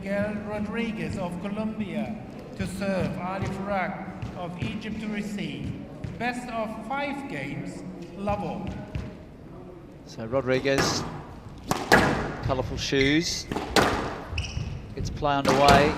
Miguel Rodriguez of Colombia to serve, Ali Farag of Egypt to receive. Best of 5 games, level. So Rodriguez, colourful shoes, gets play underway.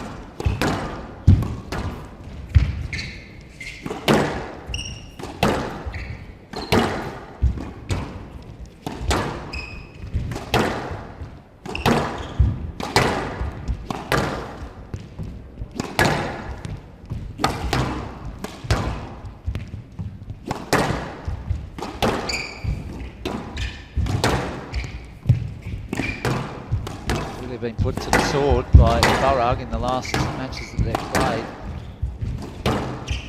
Been put to the sword by Farag in the last matches that they've played.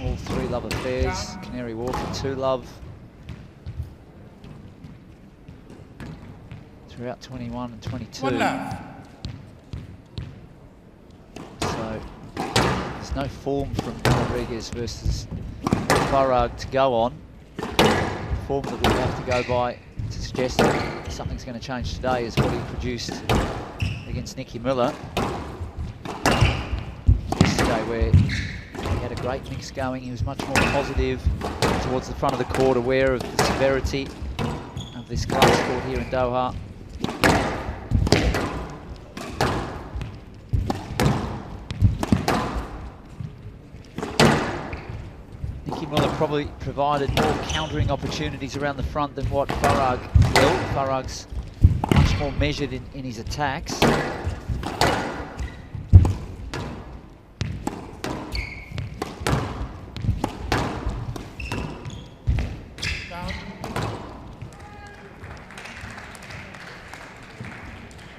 All 3 love affairs. Canary Wharf 2 love. Throughout 21 and 22. 1 love. So there's no form from Rodriguez versus Farag to go on. Form that we have to go by to suggest that something's going to change today is what he produced against Nicky Miller yesterday, where he had a great mix going. He was much more positive towards the front of the court, aware of the severity of this glass court here in Doha. Nicky Miller probably provided more countering opportunities around the front than what Farag will. Farag's much more measured in his attacks.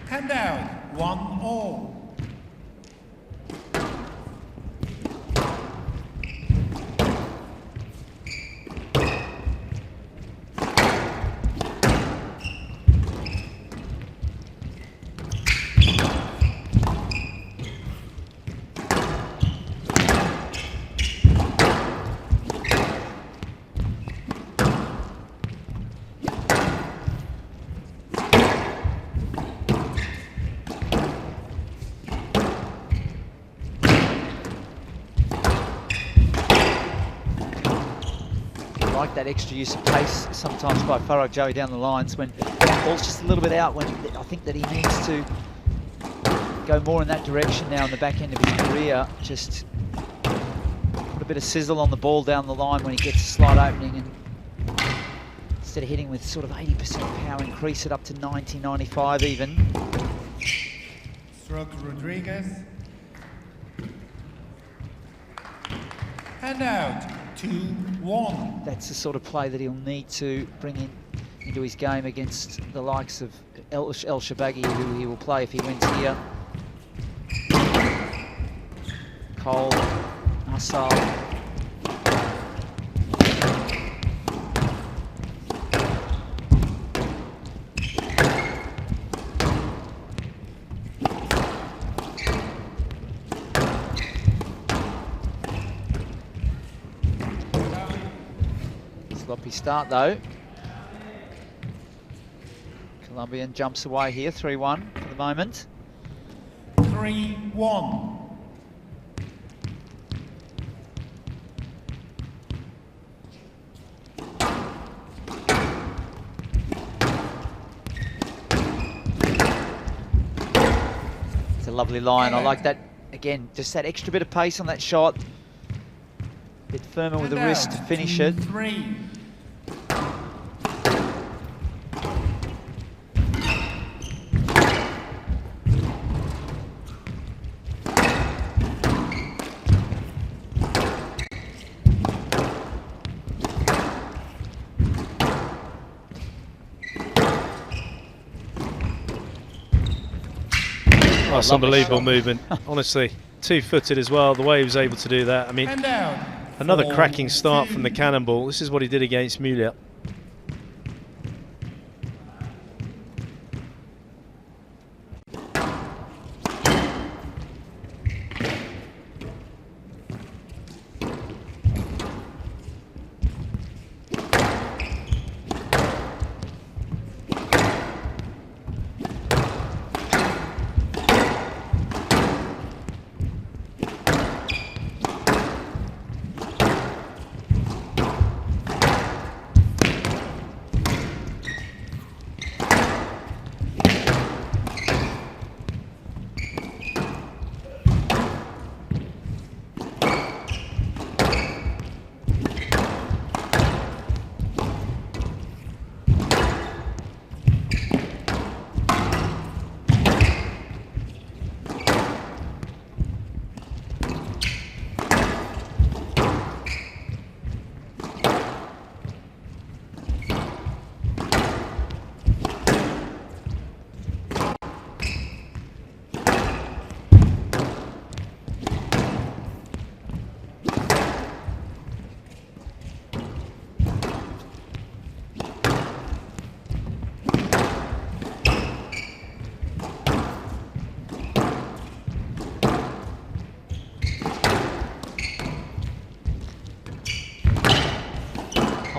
Hand out, 1-all. That extra use of pace sometimes by Farag Joey down the lines when the ball's just a little bit out, when I think that he needs to go more in that direction now in the back end of his career. Just put a bit of sizzle on the ball down the line when he gets a slight opening, and instead of hitting with sort of 80% power, increase it up to 90, 95 even. Stroke Rodriguez. Hand out, 2-1. That's the sort of play that he'll need to bring into his game against the likes of El Shabaghi, who he will play if he wins here. Cole, Assal. Sloppy start though. Colombian jumps away here, 3-1 for the moment. 3-1. It's a lovely line. I like that. Again, just that extra bit of pace on that shot. A bit firmer with the wrist to finish it. 2-3. Oh, it's unbelievable movement, honestly. Two-footed as well, the way he was able to do that. I mean, another cracking start from the cannonball. This is what he did against Mulia.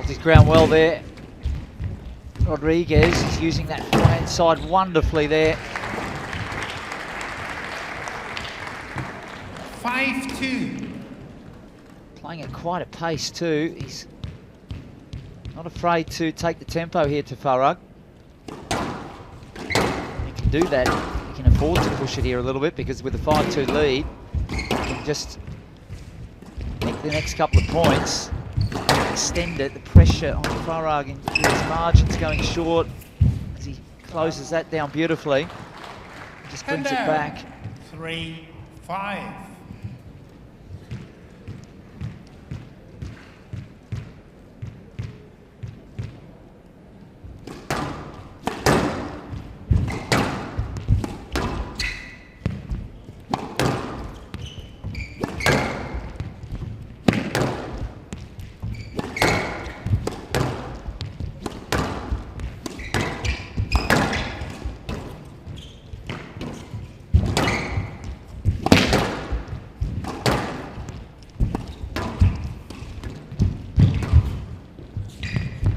held his ground well there. Rodriguez is using that forehand side wonderfully there. 5-2. Playing at quite a pace too. He's not afraid to take the tempo here to Farag. He can do that. He can afford to push it here a little bit because with a 5-2 lead, he can just nick the next couple of points, extend it. The pressure on Farag and his margins going short as he closes that down beautifully. Just brings it back. 3-5.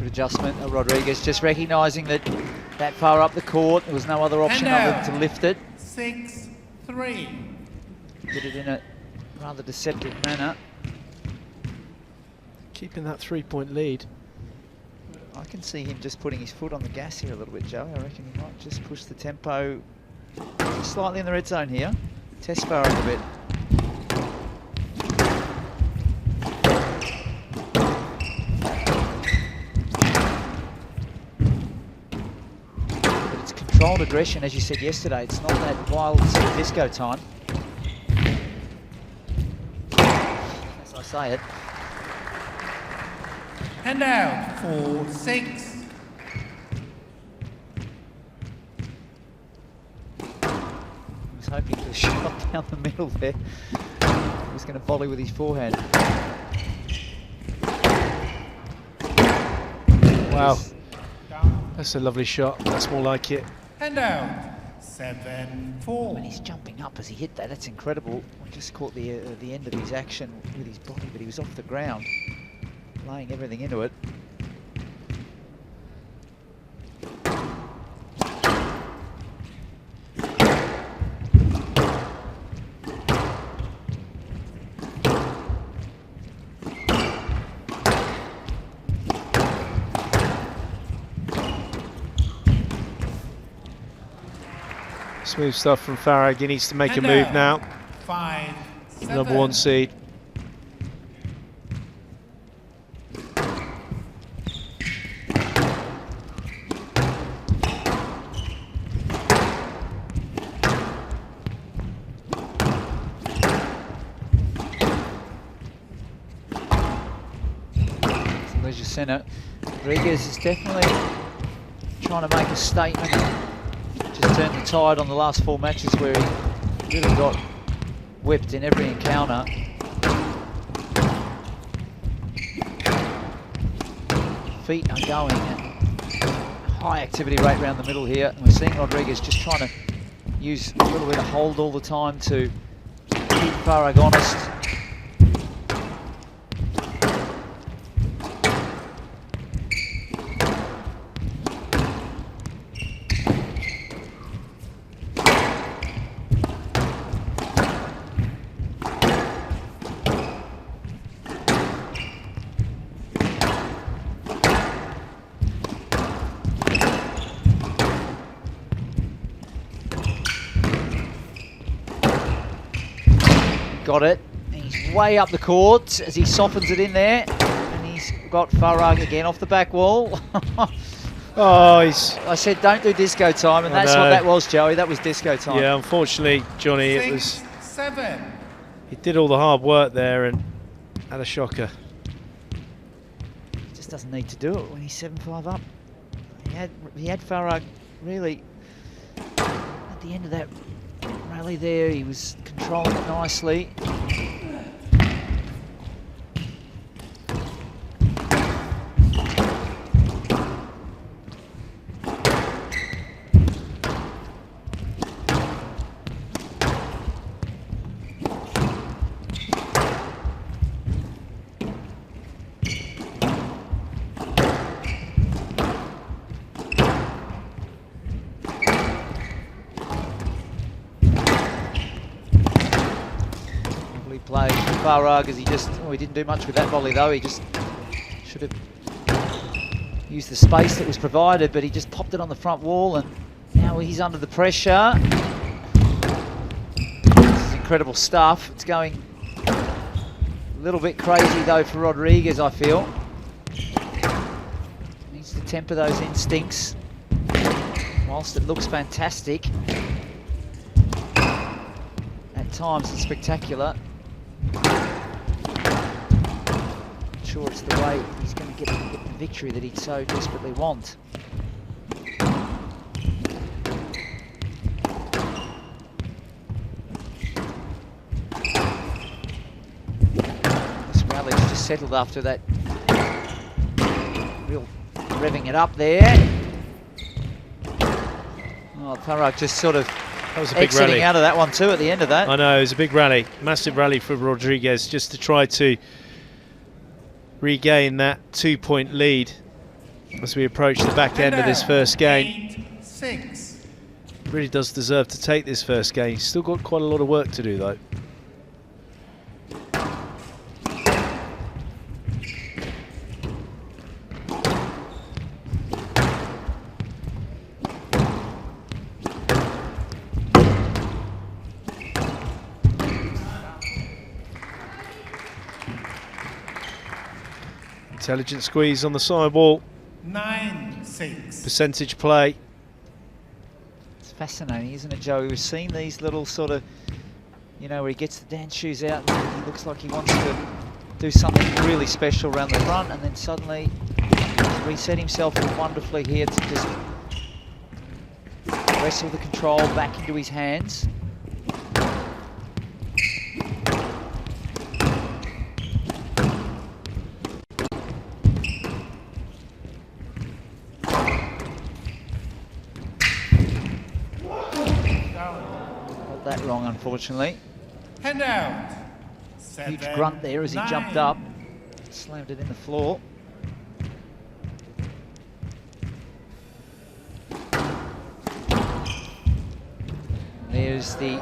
Adjustment of Rodriguez, just recognising that far up the court, there was no other option other than to lift it. 6-3. Did it in a rather deceptive manner. Keeping that 3-point lead. I can see him just putting his foot on the gas here a little bit, Joey. I reckon he might just push the tempo just slightly in the red zone here. Test Farag a bit. Controlled aggression, as you said yesterday. It's not that wild sort of disco time, as I say it. And out for 6. He was hoping for a shot down the middle there. He was going to volley with his forehand. Wow, that's a lovely shot. That's more like it. And out 7-4. When he's jumping up as he hit that, that's incredible. I just caught the end of his action with his body, but he was off the ground, laying everything into it. Smooth stuff from Farag. He needs to make a move now. 5-7. Number 1 seed. Leisure Centre. Rodriguez is definitely trying to make a statement. Just turned the tide on the last 4 matches where he really got whipped in every encounter. Feet are going at high activity rate around the middle here. And we're seeing Rodriguez just trying to use a little bit of hold all the time to keep Farag honest. Got it. He's way up the court as he softens it in there. And he's got Farag again off the back wall. Oh, he's... I said don't do disco time, and that's what that was, Joey. That was disco time. Yeah, unfortunately, Johnny, it was... 6-7. He did all the hard work there and had a shocker. He just doesn't need to do it when he's 7-5 up. He had Farag really at the end of that rally there. He was controlling it nicely. Lovely play from Farag as he just, oh, he didn't do much with that volley though. He just should have used the space that was provided, but he just popped it on the front wall, and now he's under the pressure. This is incredible stuff. It's going a little bit crazy though for Rodriguez, I feel. Needs to temper those instincts. Whilst it looks fantastic, at times it's spectacular. Not sure it's the way he's going to get the victory that he'd so desperately want. This rally's just settled after that real revving it up there. Oh, Farag just sort of exiting out of that one too at the end of that. I know, it was a big rally, massive rally for Rodriguez just to try to regain that 2-point lead as we approach the back end of this first game. 8-6. Really does deserve to take this first game. He's still got quite a lot of work to do though. Intelligent squeeze on the sidewall. 9-6. Percentage play. It's fascinating, isn't it, Joe? We've seen these little sort of, you know, where he gets the dance shoes out and he looks like he wants to do something really special around the front, and then suddenly he's reset himself wonderfully here to just wrestle the control back into his hands. That wrong, unfortunately. Hand out. Huge grunt there as he jumped up, slammed it in the floor. There's the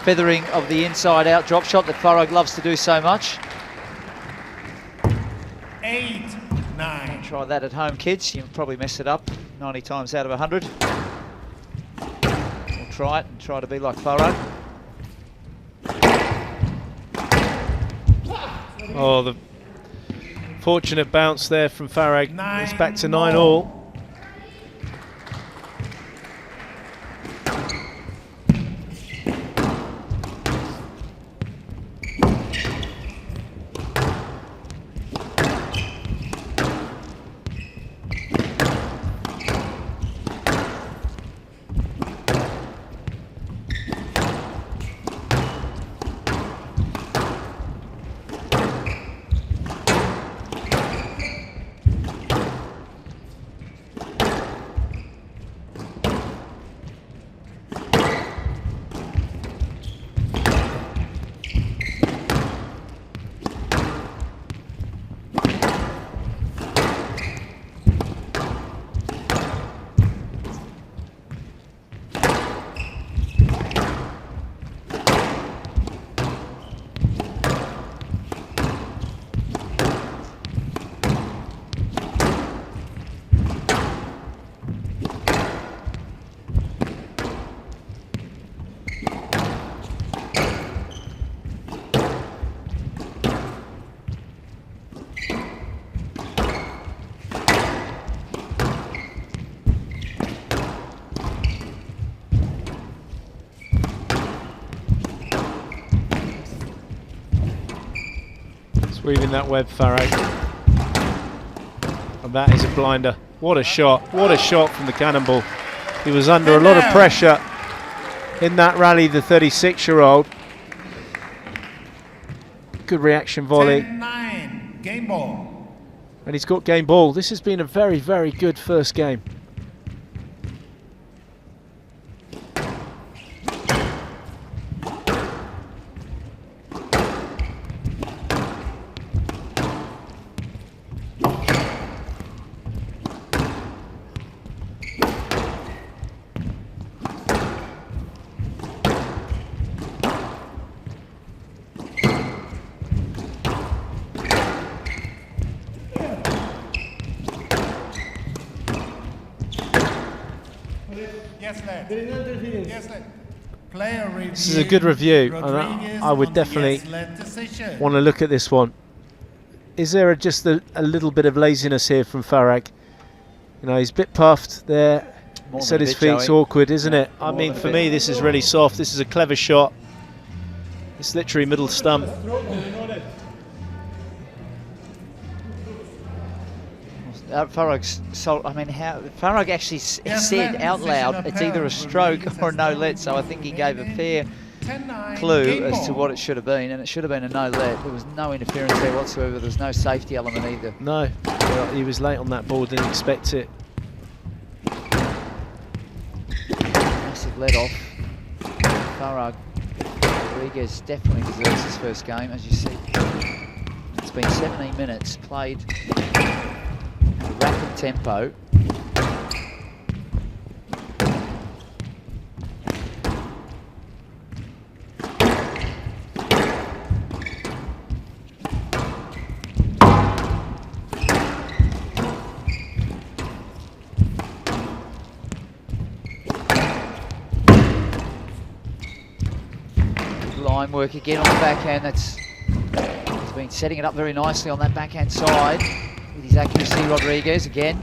feathering of the inside-out drop shot that Farag loves to do so much. 8-9. Try that at home, kids. You'll probably mess it up 90 times out of 100. Try it and try to be like Farag. Oh, the fortunate bounce there from Farag. It's back to 9-all. Weaving that web, Farag. And that is a blinder. What a shot. What a shot from the cannonball. He was under a lot of pressure in that rally, the 36-year-old. Good reaction volley. 10-9. Game ball. And he's got game ball. This has been a very, very good first game. led. Yes, led. Player review. This is a good review, and I would definitely want to look at this one. Is there just a little bit of laziness here from Farag? You know, he's a bit puffed there. Said his feet's awkward, isn't it? I mean, for me, this is really soft. This is a clever shot. It's literally middle stump. Farag's I mean, Farag actually said out loud it's either a stroke or a no let, so I think he gave a fair clue as to what it should have been, and it should have been a no let. There was no interference there whatsoever. There was no safety element either. No, well, he was late on that ball, didn't expect it. Massive let off. Farag. Rodriguez definitely deserves his first game, as you see. It's been 17 minutes played at a rapid tempo. Line work again on the backhand. He's been setting it up very nicely on that backhand side with his accuracy. Rodriguez again.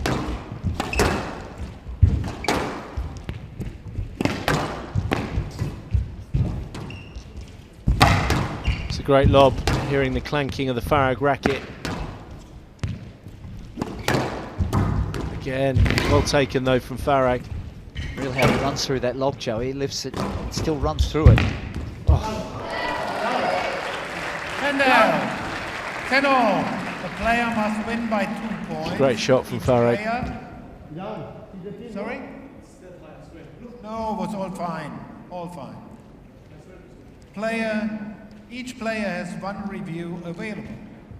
It's a great lob, hearing the clanking of the Farag racket. Again, well taken though from Farag. Real how he runs through that lob, Joey. He lifts it and still runs through it. Oh. 10 down. 10 all. The player must win by 2 points. Great shot from Farag. Sorry? No, it was all fine. All fine. Each player has 1 review available.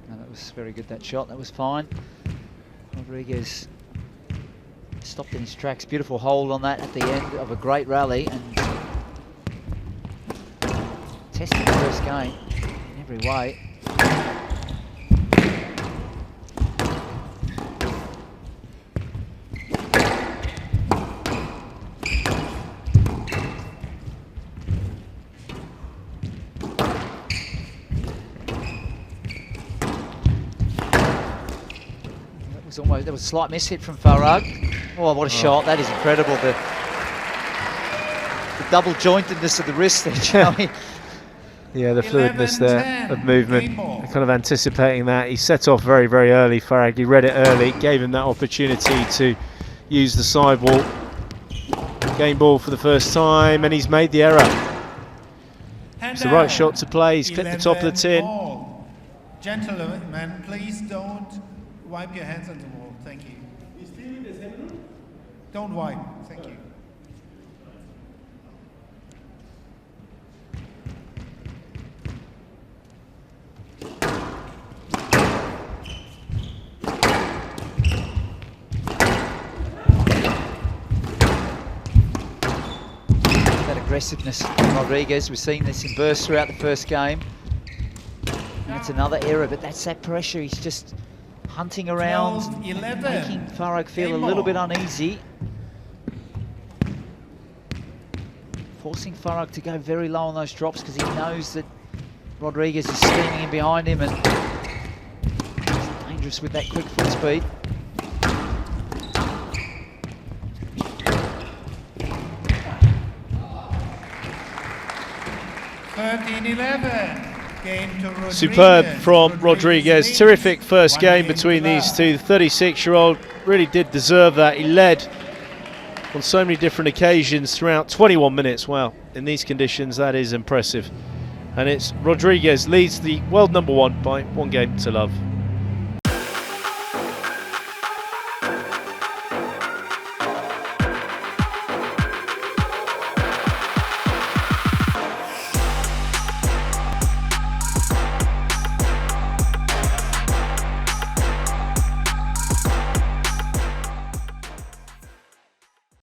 No, that was very good, that shot. That was fine. Rodriguez stopped in his tracks. Beautiful hold on that at the end of a great rally, and testing the first game in every way. There was a slight miss hit from Farag. Oh, what a shot. That is incredible. The double jointedness of the wrist there, Joey. Yeah, the fluidness there of movement, kind of anticipating that. He set off very, very early, Farag. He read it early, gave him that opportunity to use the sidewall. Game ball for the first time, and he's made the error. It's the right shot to play. He's clipped the top of the tin. Gentlemen, please don't wipe your hands on the wall. Thank you. Don't wipe. Thank you. That aggressiveness from Rodriguez. We've seen this in bursts throughout the first game. And it's another error, but that's that pressure. He's just hunting around, 12, 11, making Farag feel a little bit uneasy. Forcing Farag to go very low on those drops because he knows that Rodriguez is steaming in behind him and he's dangerous with that quick foot speed. Superb from Rodriguez. Terrific first game between these two. The 36-year-old really did deserve that. He led on so many different occasions throughout 21 minutes. Wow, in these conditions, that is impressive. And it's Rodriguez leads the world #1 by 1 game to love.